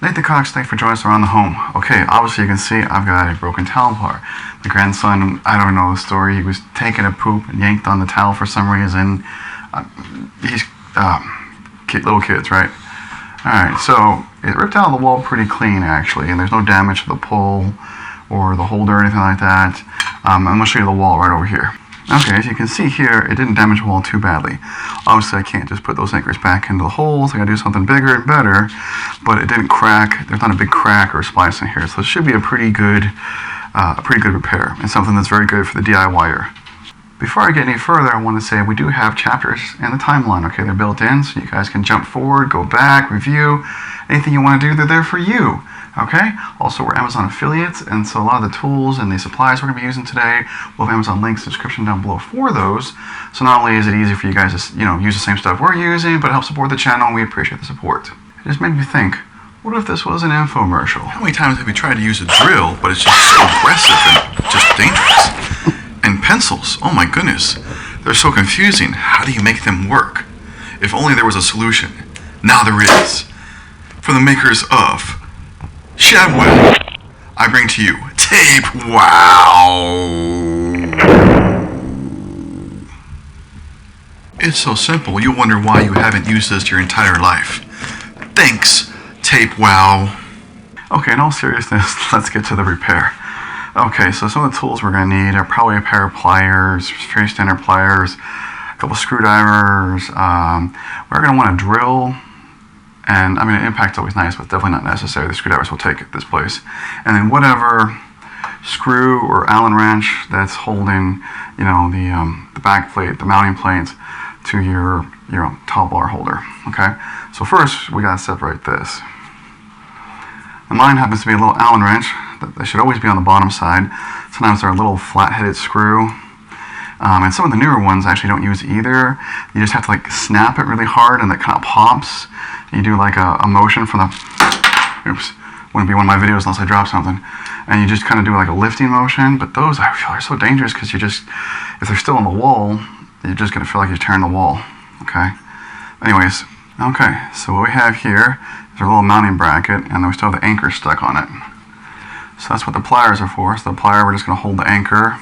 Cox, thanks for joining us around the home. Okay, obviously you can see I've got a broken towel bar. My grandson, I don't know the story, he was taking a poop and yanked on the towel for some reason. He's little kids, right? Alright, so it ripped out of the wall pretty clean actually, and there's no damage to the pole or the holder or anything like that. I'm going to show you the wall right over here. Okay, as you can see here, it didn't damage the wall too badly. Obviously, I can't just put those anchors back into the holes. I gotta do something bigger and better, but it didn't crack. There's not a big crack or splice in here, so it should be a pretty good repair, and something that's very good for the DIYer. Before I get any further, I want to say we do have chapters and the timeline. Okay, they're built in, so you guys can jump forward, go back, review, anything you want to do, they're there for you. Okay, also we're Amazon affiliates, and so a lot of the tools and the supplies we're going to be using today, we'll have Amazon links in the description down below for those. So not only is it easy for you guys to use the same stuff we're using, but it helps support the channel, and we appreciate the support. It just made me think, what if this was an infomercial? How many times have we tried to use a drill, but it's just so aggressive and just dangerous? And pencils, oh my goodness, they're so confusing. How do you make them work? If only there was a solution. Now there is. From the makers of Shadwell, I bring to you Tape Wow! It's so simple, you'll wonder why you haven't used this your entire life. Thanks, Tape Wow! Okay, in all seriousness, let's get to the repair. Okay, so some of the tools we're going to need are probably a pair of pliers, very standard pliers, a couple screwdrivers. We're going to want a drill. And I mean, an impact's always nice, but definitely not necessary. The screwdrivers will take at this place. And then whatever screw or Allen wrench that's holding, the back plate, the mounting plates to your towel bar holder. Okay. So first we gotta separate this. And mine happens to be a little Allen wrench that should always be on the bottom side. Sometimes they're a little flat-headed screw. And some of the newer ones actually don't use either. You just have to snap it really hard, and it kind of pops. You do a motion from the, oops, wouldn't be one of my videos unless I drop something. And you just kind of do a lifting motion, but those I feel are so dangerous because if they're still on the wall, you're just gonna feel like you're tearing the wall, okay? Anyways, okay, so what we have here is our little mounting bracket, and then we still have the anchor stuck on it. So that's what the pliers are for. So the plier, we're just gonna hold the anchor.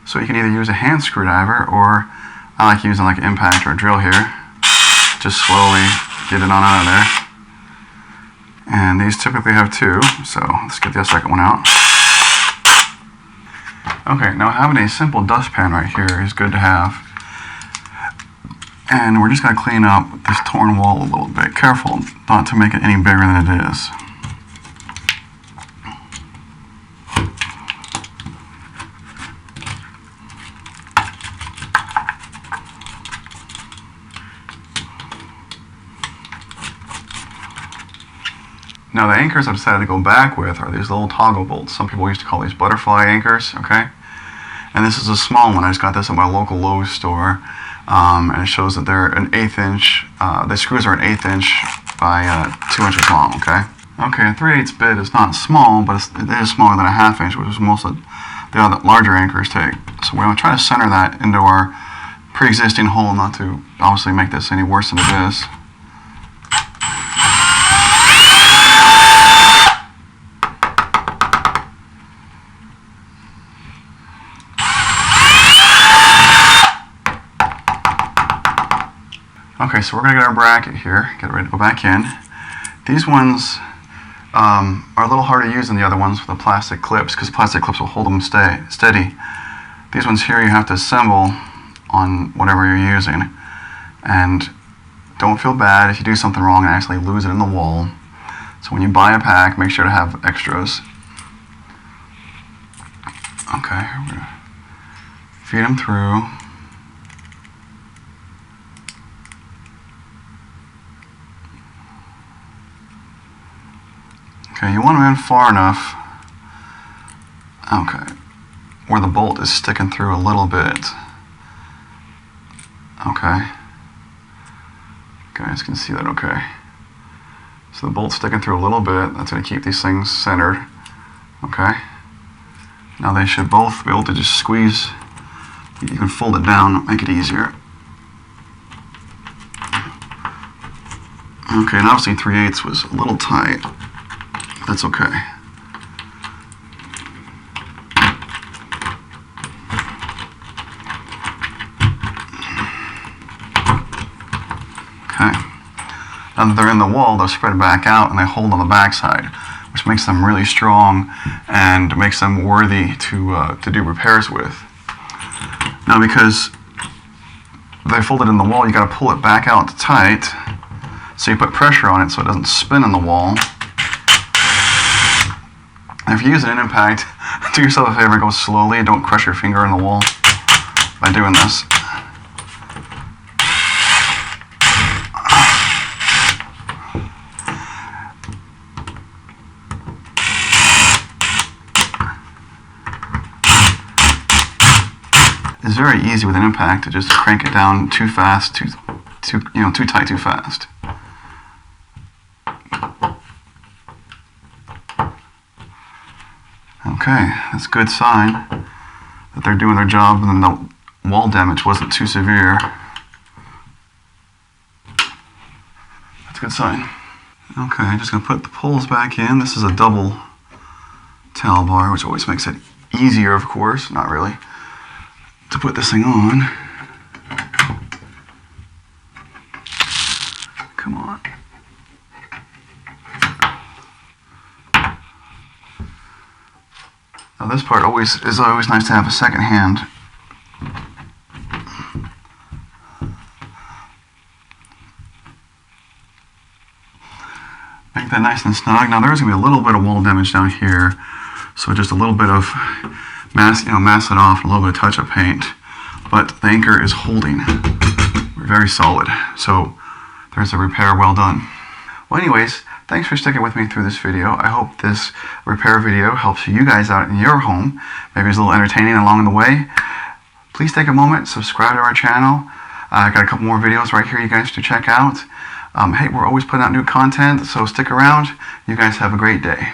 So you can either use a hand screwdriver, or I like using an impact or a drill here. Just slowly get it on out of there. And these typically have two, so let's get the second one out. Okay, now having a simple dustpan right here is good to have. And we're just going to clean up this torn wall a little bit. Careful not to make it any bigger than it is. Now the anchors I've decided to go back with are these little toggle bolts. Some people used to call these butterfly anchors, okay? And this is a small one. I just got this at my local Lowe's store. And it shows that they're an 1/8 inch, the screws are an 1/8 inch by 2 inches long, okay? Okay, a 3/8 bit is not small, but it is smaller than a 1/2 inch, which is most of the other larger anchors take. So we're going to try to center that into our pre-existing hole, not to obviously make this any worse than it is. Okay, so we're going to get our bracket here, get ready to go back in. These ones are a little harder to use than the other ones with the plastic clips, because plastic clips will hold them steady. These ones here you have to assemble on whatever you're using. And don't feel bad if you do something wrong and actually lose it in the wall. So when you buy a pack, make sure to have extras. Okay, we're going to feed them through. Okay, you want them in far enough, okay, where the bolt is sticking through a little bit. Okay. You guys can see that okay. So the bolt's sticking through a little bit. That's going to keep these things centered. Okay. Now they should both be able to just squeeze. You can fold it down, make it easier. Okay, and obviously 3/8 was a little tight. that's okay. Okay. Now that they're in the wall, they'll spread back out and they hold on the backside, which makes them really strong and makes them worthy to do repairs with. Now, because they folded in the wall, you got to pull it back out tight, so you put pressure on it so it doesn't spin in the wall. And if you're using an impact, do yourself a favor and go slowly. Don't crush your finger in the wall by doing this. It's very easy with an impact to just crank it down too fast, too tight, too fast. Okay, that's a good sign that they're doing their job and the wall damage wasn't too severe. That's a good sign. Okay, I'm just going to put the poles back in. This is a double towel bar, which always makes it easier, of course, not really, to put this thing on. Come on. Now this part is always nice to have a second hand. Make that nice and snug. Now there's going to be a little bit of wall damage down here, so just a little bit of mask it off, a little bit of touch-up paint, but the anchor is holding. We're very solid. So there's a repair well done. Well, anyways, thanks for sticking with me through this video. I hope this repair video helps you guys out in your home. Maybe it's a little entertaining along the way. Please take a moment, subscribe to our channel. I got a couple more videos right here you guys to check out. Hey, we're always putting out new content, so stick around. You guys have a great day.